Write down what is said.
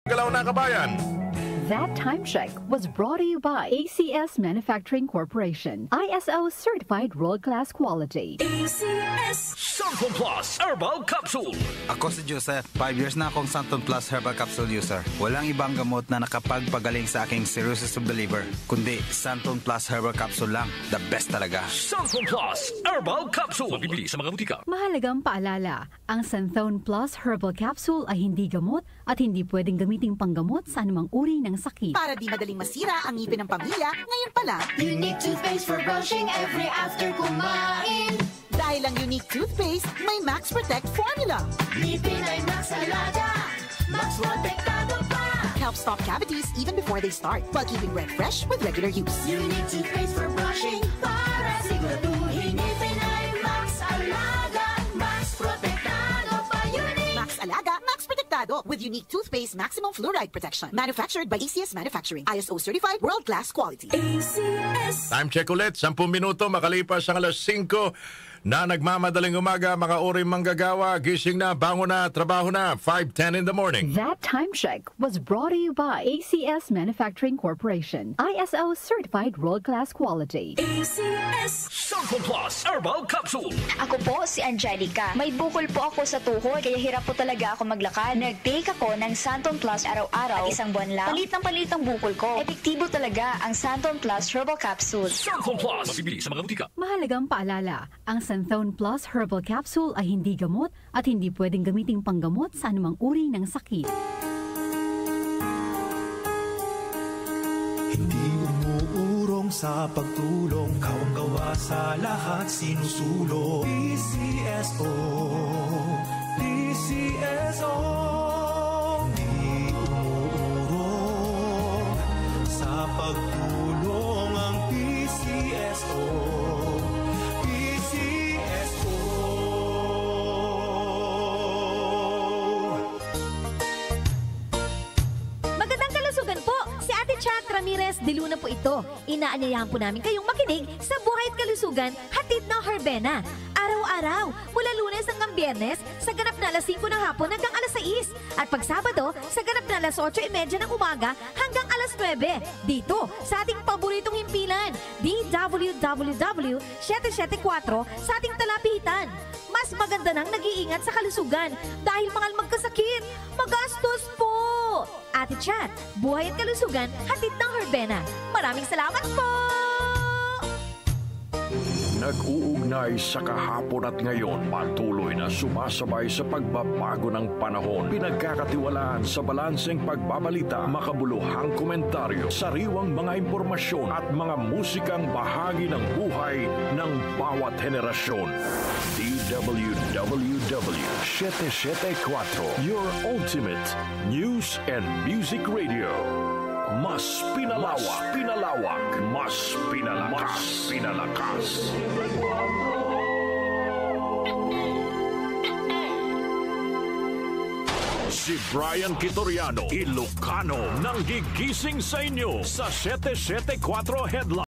Galaw na kabayan. That time check was brought to you by ACS Manufacturing Corporation. ISO certified world-class quality. ACS Santon Plus Herbal Capsule. Ako si Joseph. 5 years na akong Santon Plus Herbal Capsule user. Walang ibang gamot na nakapagpagaling sa aking cirrhosis of the liver, kundi Santon Plus Herbal Capsule lang. The best talaga. Santon Plus Herbal Capsule. Mabibili sa mga butika. Mahalagang paalala, ang Santon Plus Herbal Capsule ay hindi gamot at hindi pwedeng gamiting panggamot sa anumang uri ng sakit. Para di madaling masira ang ngipin ng pamilya, ngayon pa lang. Unique toothpaste for brushing every after kumain. Dahil ang Unique toothpaste, may Max Protect formula. Ngipin ay Max Alaga, Max Protektado pa. Helps stop cavities even before they start, while keeping breath fresh with regular use. Unique toothpaste for brushing para siguraduhin ngipin ay Max Alaga, Max Protektado pa. Unique Max Alaga, Max Protectado with Unique toothpaste maximum fluoride protection. Manufactured by ACS Manufacturing. ISO certified world-class quality. ACS Time check ulit, 10 minuto makalipas ang alas 5 na nagmamadaling umaga, mga oring manggagawa, gising na, bangon na, trabaho na, 5:10 in the morning. That time check was brought to you by ACS Manufacturing Corporation. ISO certified world-class quality. ACS Santon Plus Herbal Capsule. Ako po si Angelica. May bukol po ako sa tuhod, kaya hirap po talaga ako maglakad. Nag-take ako ng Santon Plus araw-araw at isang buwan lang. Palit ang bukol ko. Epektibo talaga ang Santon Plus Herbal Capsule. Santon Plus. Mabibili sa mga butika. Mahalagang paalala, ang Santon Plus Herbal Capsule ay hindi gamot at hindi pwedeng gamiting panggamot sa anumang uri ng sakit. Hindi umuurong sa pagtulong, kawang gawa sa lahat sinusulong. PCSO, PCSO. Hindi umuurong sa pagtulong ang PCSO. Magandang kalusugan po! Si Ate Chat Ramirez de Luna po ito. Inaanyayahan po namin kayong makinig sa Buhay at Kalusugan, hatid ng Herbena. Araw-araw, mula Lunes hanggang Biyernes, sa ganap na alas 5 ng hapon hanggang alas 6. At pag Sabado, sa ganap na alas 8:30 ng umaga hanggang alas 9. Dito, sa ating paboritong himpilan, DWWW 774 sa ating talapitan. Mas maganda nang nag-iingat sa kalusugan dahil mahal magkasakit. Magastos po! Ate Chat, Buhay at Kalusugan, hatid ng Herbena. Maraming salamat po! Nag-uugnay sa kahapon at ngayon, patuloy na sumasabay sa pagbabago ng panahon. Pinagkakatiwalaan sa balanseng pagbabalita, makabuluhang komentaryo, sariwang mga impormasyon at mga musikang bahagi ng buhay ng bawat henerasyon. DWWW 774, your ultimate news and music radio. Mas pinalawak, mas pinalakas. Si Brian Kitoriano, Ilocano, nang gigising sa inyo sa 774 Headline.